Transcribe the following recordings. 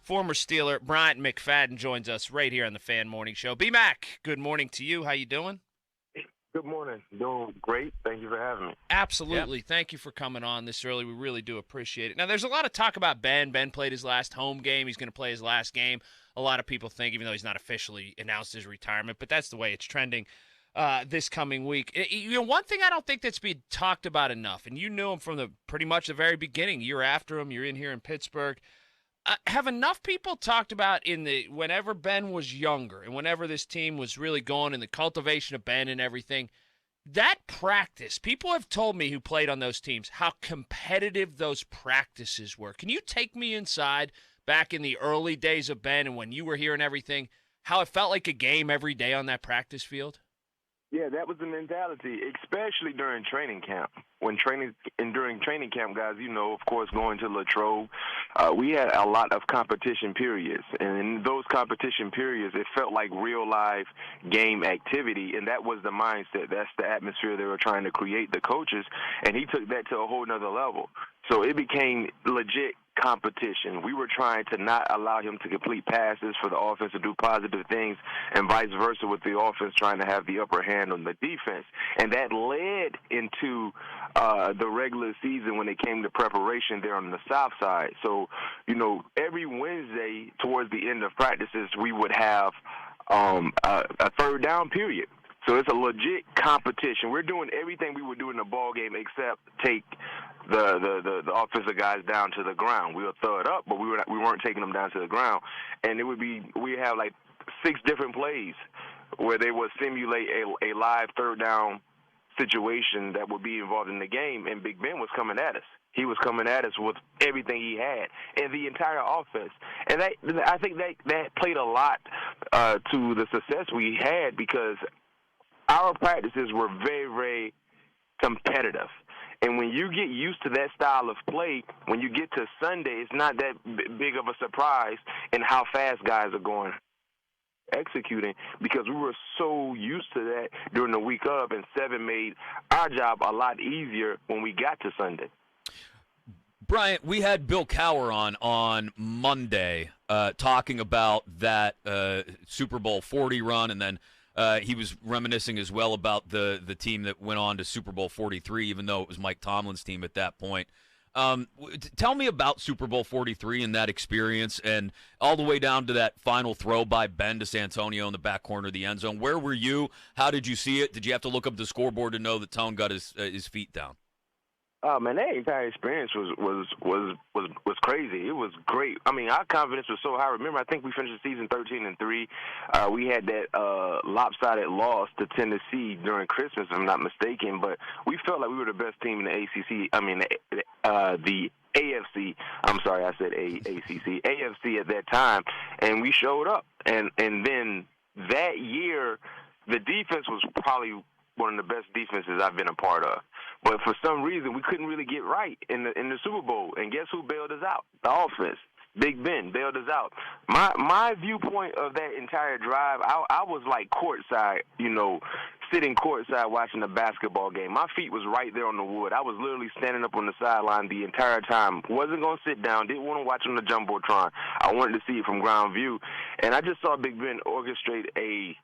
Former Steeler Bryant McFadden joins us right here on the Fan Morning Show. BMac, good morning to you. How you doing? Good morning. Doing great. Thank you for having me. Absolutely. Yep. Thank you for coming on this early. We really do appreciate it. Now, there's a lot of talk about Ben. Ben played his last home game. He's going to play his last game. A lot of people think, even though he's not officially announced his retirement, but that's the way it's trending this coming week. One thing I don't think that's been talked about enough, and you knew him from pretty much the very beginning. You're after him. You're in here in Pittsburgh. Have enough people talked about whenever Ben was younger and whenever this team was really going in the cultivation of Ben and everything, that practice, people have told me who played on those teams how competitive those practices were. Can you take me inside back in the early days of Ben and when you were here and everything, how it felt like a game every day on that practice field? Yeah, that was the mentality, especially during training camp. During training camp, guys, of course, going to Latrobe, we had a lot of competition periods. And in those competition periods, it felt like real live game activity, and that was the mindset. That's the atmosphere they were trying to create, the coaches, and he took that to a whole nother level. So it became legit competition. We were trying to not allow him to complete passes for the offense to do positive things, and vice versa with the offense trying to have the upper hand on the defense. And that led into the regular season when it came to preparation there on the south side. So, every Wednesday towards the end of practices, we would have a third down period. So it's a legit competition. We're doing everything we would do in a ball game except take the offensive guys down to the ground. We would throw it up, but we weren't taking them down to the ground. And we have like 6 different plays where they would simulate a live third down situation that would be involved in the game, and Big Ben was coming at us. He was coming at us with everything he had and the entire offense. And I think that played a lot to the success we had because our practices were very, very competitive. And when you get used to that style of play, when you get to Sunday, it's not that big of a surprise in how fast guys are going executing because we were so used to that during the week of, and 7 made our job a lot easier when we got to Sunday. Bryant, we had Bill Cowher on Monday talking about that Super Bowl 40 run, and then he was reminiscing as well about the team that went on to Super Bowl 43, even though it was Mike Tomlin's team at that point. Tell me about Super Bowl 43 and that experience, and all the way down to that final throw by Ben to Santonio in the back corner of the end zone. Where were you? How did you see it? Did you have to look up the scoreboard to know that Tone got his feet down? Oh man, that entire experience was crazy. It was great. I mean, our confidence was so high. Remember, I think we finished the season 13-3. We had that lopsided loss to Tennessee during Christmas, if I'm not mistaken. But we felt like we were the best team in the ACC. I mean, the AFC. I'm sorry, I said ACC. AFC at that time, and we showed up. And then that year, the defense was probably one of the best defenses I've been a part of. But for some reason, we couldn't really get right in the Super Bowl. And guess who bailed us out? The offense. Big Ben bailed us out. My viewpoint of that entire drive, I was like courtside, sitting courtside watching a basketball game. My feet was right there on the wood. I was literally standing up on the sideline the entire time. Wasn't going to sit down. Didn't want to watch on the Jumbotron. I wanted to see it from ground view. And I just saw Big Ben orchestrate a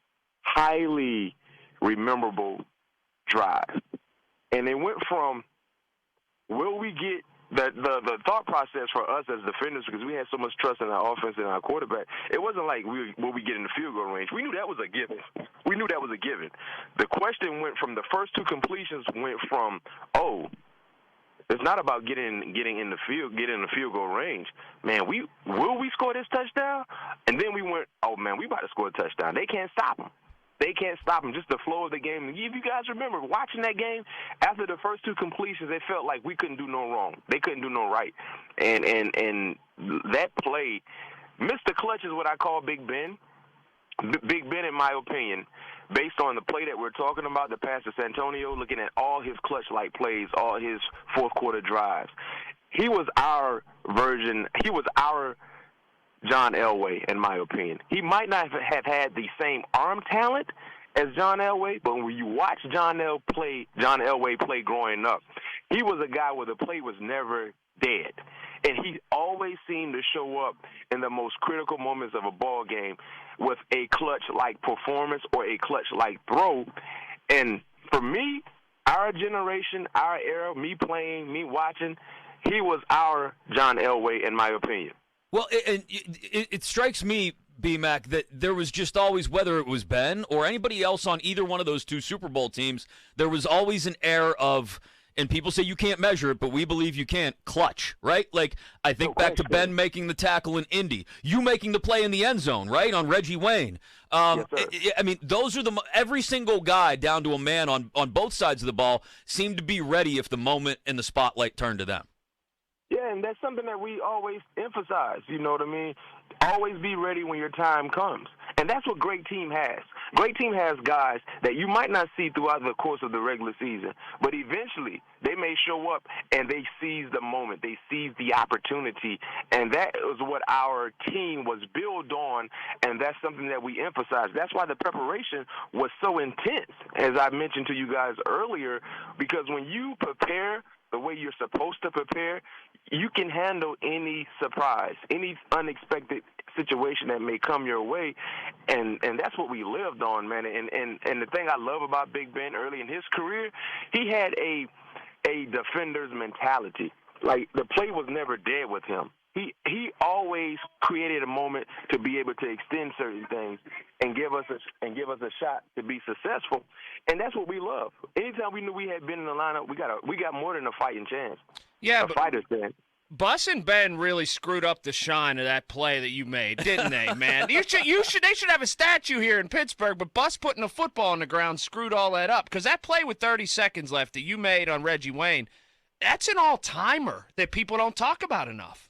highly rememberable drive. And it went from, will we get the thought process for us as defenders, because we had so much trust in our offense and our quarterback, it wasn't like will we get in the field goal range. We knew that was a given. The question went from the first 2 completions went from, it's not about getting in the field goal range. Man, will we score this touchdown? And then we went, we about to score a touchdown. They can't stop them. They can't stop them. Just the flow of the game. If you guys remember watching that game, after the first 2 completions, they felt like we couldn't do no wrong. They couldn't do no right. And that play, Mr. Clutch is what I call Big Ben. Big Ben, in my opinion, based on the play that we're talking about, the pass to Santonio, looking at all his clutch-like plays, all his fourth-quarter drives. He was our version. He was our John Elway, in my opinion. He might not have had the same arm talent as John Elway, but when you watch John Elway play growing up, he was a guy where the play was never dead. and he always seemed to show up in the most critical moments of a ball game with a clutch-like performance or a clutch-like throw. And for me, our generation, our era, me playing, me watching, he was our John Elway, in my opinion. Well, it strikes me, BMac, that there was just always, whether it was Ben or anybody else on either one of those two Super Bowl teams, there was always an air of, and people say you can't measure it, but we believe you can, clutch, right? Like, I think back to Ben making the tackle in Indy, you making the play in the end zone, right, on Reggie Wayne. Yes, I mean, those are every single guy down to a man on both sides of the ball seemed to be ready if the moment and the spotlight turned to them. Yeah, and that's something that we always emphasize, you know what I mean? Always be ready when your time comes. And that's what great team has. Great team has guys that you might not see throughout the course of the regular season, but eventually they may show up and they seize the moment. They seize the opportunity, and that is what our team was built on, and that's something that we emphasize. That's why the preparation was so intense, as I mentioned to you guys earlier, because when you prepare the way you're supposed to prepare, you can handle any surprise, any unexpected situation that may come your way, and that's what we lived on, man. And the thing I love about Big Ben early in his career, he had a defender's mentality. Like, the play was never dead with him. He always created a moment to be able to extend certain things and give us a shot to be successful, and that's what we love. Anytime we knew we had been in the lineup, we got more than a fighting chance. Yeah, a fighter's chance. Bus and Ben really screwed up the shine of that play that you made, didn't they, man? They should have a statue here in Pittsburgh, but Bus putting a football on the ground screwed all that up, because that play with 30 seconds left that you made on Reggie Wayne, that's an all-timer that people don't talk about enough.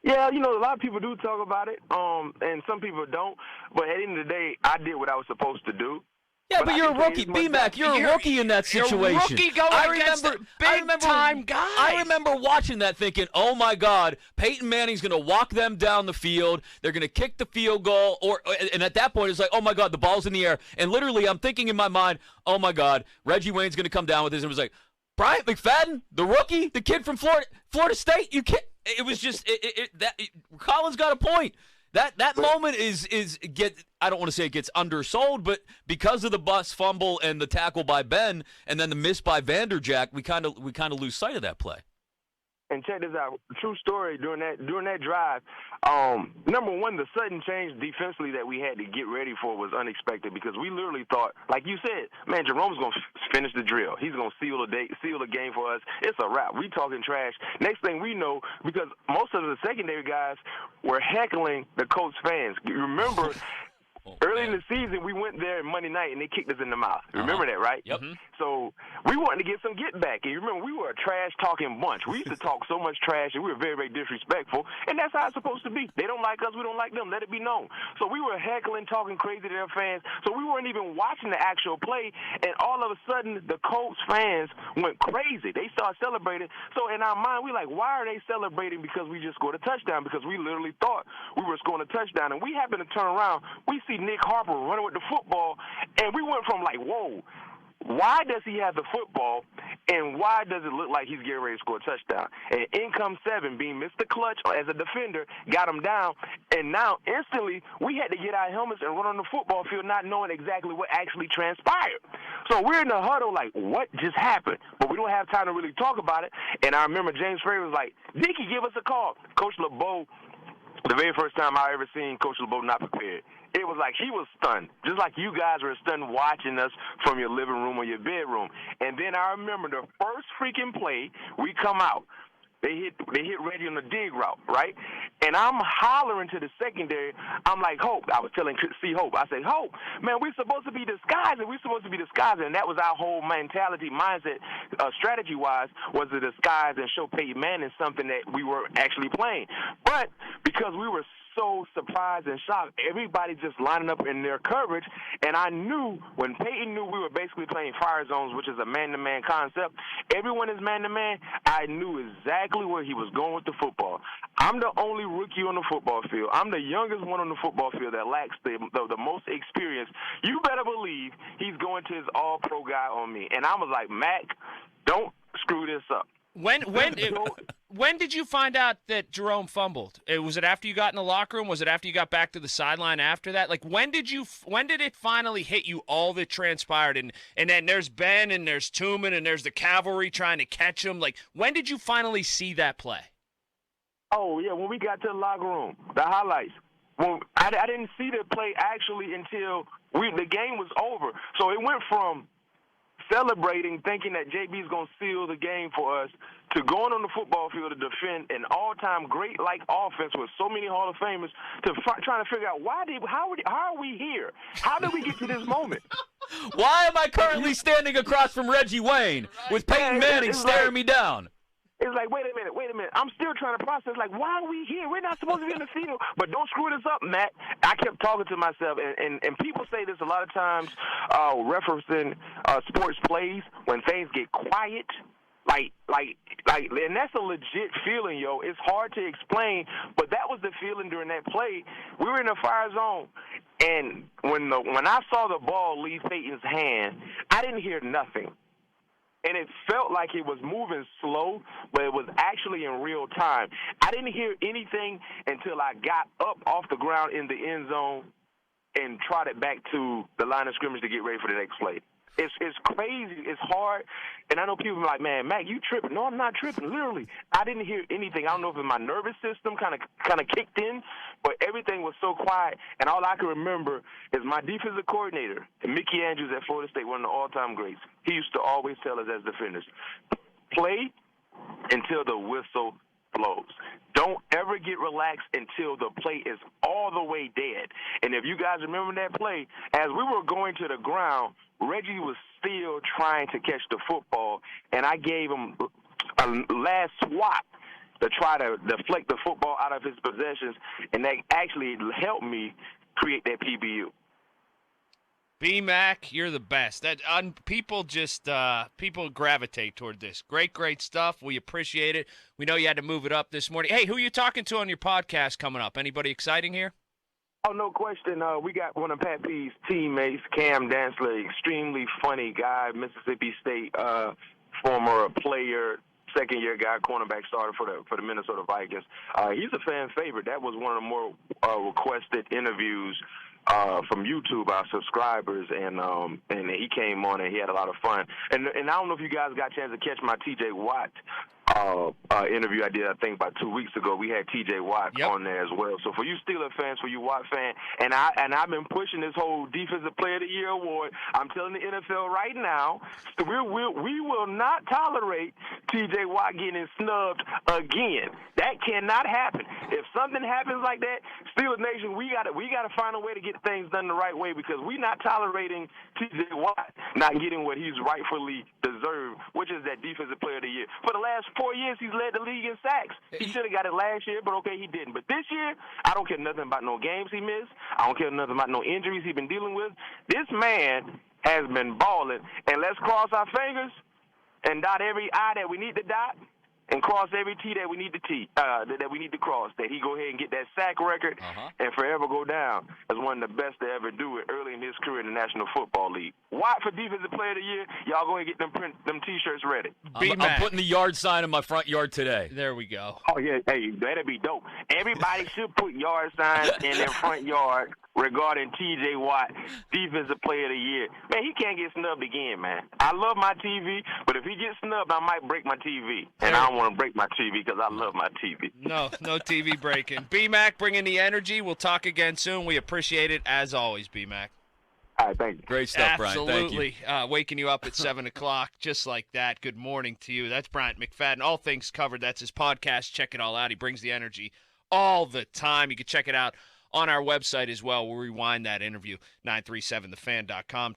Yeah, you know, a lot of people do talk about it, and some people don't. But at the end of the day, I did what I was supposed to do. Yeah, but you're a rookie. BMac, you're a rookie in that situation. You're a rookie going against a big-time guy. I remember watching that thinking, oh, my God, Peyton Manning's going to walk them down the field. They're going to kick the field goal. And at that point, it's like, oh, my God, the ball's in the air. And literally, I'm thinking in my mind, oh, my God, Reggie Wayne's going to come down with this. And it was like, Bryant McFadden, the rookie, the kid from Florida State, you can't. It was just Colin's got a point. That moment I don't want to say it gets undersold, but because of the Bus fumble and the tackle by Ben and then the miss by Vanderjack, we kind of lose sight of that play. And check this out, true story. During that drive, number one, the sudden change defensively that we had to get ready for was unexpected, because we literally thought, like you said, man, Jerome's gonna finish the drill. He's gonna seal the game for us. It's a wrap. We talking trash. Next thing we know, because most of the secondary guys were heckling the Colts fans. You remember? Early in the season, we went there Monday night, and they kicked us in the mouth. Remember that, right? Yep. So we wanted to get some get back. And you remember, we were a trash-talking bunch. We used to talk so much trash, and we were very, very disrespectful. And that's how it's supposed to be. They don't like us. We don't like them. Let it be known. So we were heckling, talking crazy to their fans. So we weren't even watching the actual play. And all of a sudden, the Colts fans went crazy. They started celebrating. So in our mind, we're like, why are they celebrating because we just scored a touchdown? Because we literally thought we were scoring a touchdown. And we happened to turn around. We see Nick Harper running with the football, and we went from like, whoa, why does he have the football, and why does it look like he's getting ready to score a touchdown? And in comes Seven, being Mr. Clutch as a defender, got him down, and now instantly we had to get our helmets and run on the football field not knowing exactly what actually transpired. So we're in the huddle like, what just happened? But we don't have time to really talk about it, and I remember James Frey was like, Dickie, give us a call. Coach LeBeau, the very first time I ever seen Coach LeBeau not prepared, it was like he was stunned, just like you guys were stunned watching us from your living room or your bedroom. And then I remember the first freaking play, we come out. They hit Reggie on the dig route, right? And I'm hollering to the secondary. I'm like, Hope. I was telling C. Hope. I said, Hope, man, we're supposed to be disguising. And that was our whole mentality, mindset, strategy-wise, was to disguise and show Peyton Manning something that we were actually playing. But because we were so surprised and shocked, everybody just lining up in their coverage, and I knew when Peyton knew we were basically playing fire zones, which is a man-to-man concept, everyone is man-to-man, I knew exactly where he was going with the football. I'm the only rookie on the football field. I'm the youngest one on the football field that lacks the most experience. You better believe he's going to his all-pro guy on me. And I was like, Mac, don't screw this up. When did you find out that Jerome fumbled? Was it after you got in the locker room? Was it after you got back to the sideline after that? Like, when did it finally hit you, all that transpired? And then there's Ben and there's Tooman and there's the cavalry trying to catch him. Like, when did you finally see that play? Oh, yeah, when we got to the locker room, the highlights. Well, I didn't see the play actually until the game was over. So it went from celebrating, thinking that JB's going to seal the game for us, to going on the football field to defend an all-time great-like offense with so many Hall of Famers, to trying to figure out how are we here? How did we get to this moment? Why am I currently standing across from Reggie Wayne with Peyton Manning staring me down? It's like, wait a minute. I'm still trying to process, like, why are we here? We're not supposed to be in the field. But don't screw this up, Matt. I kept talking to myself, and people say this a lot of times, referencing sports plays when things get quiet. Like, and that's a legit feeling, yo. It's hard to explain, but that was the feeling during that play. We were in a fire zone, and when I saw the ball leave Peyton's hand, I didn't hear nothing. And it felt like it was moving slow, but it was actually in real time. I didn't hear anything until I got up off the ground in the end zone and trotted back to the line of scrimmage to get ready for the next play. It's crazy. It's hard. And I know people are like, man, Mac, you tripping. No, I'm not tripping. Literally, I didn't hear anything. I don't know if my nervous system kind of kicked in, but everything was so quiet. And all I can remember is my defensive coordinator, Mickey Andrews at Florida State, one of the all-time greats. He used to always tell us as defenders, play until the whistle blows. Don't ever get relaxed until the play is all the way dead. And if you guys remember that play, as we were going to the ground, Reggie was still trying to catch the football, and I gave him a last swat to try to deflect the football out of his possessions, and that actually helped me create that PBU. BMac, you're the best. People gravitate toward this. Great stuff. We appreciate it. We know you had to move it up this morning. Hey, who are you talking to on your podcast coming up? Anybody exciting here? Oh, no question. We got one of Pat P's teammates, Cam Dantzler, extremely funny guy, Mississippi State former player, second-year guy, cornerback starter for the Minnesota Vikings. He's a fan favorite. That was one of the more requested interviews from YouTube, our subscribers, and he came on and he had a lot of fun. And I don't know if you guys got a chance to catch my T.J. Watt interview I did, I think, about 2 weeks ago. We had T.J. Watt on there as well. So for you Steelers fans, for you Watt fans, and I've been pushing this whole Defensive Player of the Year award. I'm telling the NFL right now, we will not tolerate T.J. Watt getting snubbed again. That cannot happen. If something happens like that, Steelers Nation, we gotta find a way to get things done the right way, because we're not tolerating T.J. Watt not getting what he's rightfully deserved, which is that Defensive Player of the Year. For the last 4 years, he's led the league in sacks. He should have got it last year, but okay, he didn't. But this year, I don't care nothing about no games he missed. I don't care nothing about no injuries he's been dealing with. This man has been balling, and let's cross our fingers and dot every I that we need to dot, and cross every T that we need to cross, that he go ahead and get that sack record and forever go down as one of the best to ever do it early in his career in the National Football League. Watt for Defensive Player of the Year. Y'all go ahead and get them T-shirts ready. I'm putting the yard sign in my front yard today. There we go. Oh, yeah. Hey, that'd be dope. Everybody should put yard signs in their front yard regarding T.J. Watt, Defensive Player of the Year. Man, he can't get snubbed again, man. I love my TV, but if he gets snubbed, I might break my TV. And I don't want to break my TV because I love my TV. No TV breaking. BMac, bringing the energy. We'll talk again soon. We appreciate it, as always, BMac. All right, thank you. Great stuff, Brian. Absolutely. Waking you up at 7 o'clock just like that. Good morning to you. That's Bryant McFadden. All Things Covered. That's his podcast. Check it all out. He brings the energy all the time. You can check it out on our website as well. We'll rewind that interview, 937thefan.com.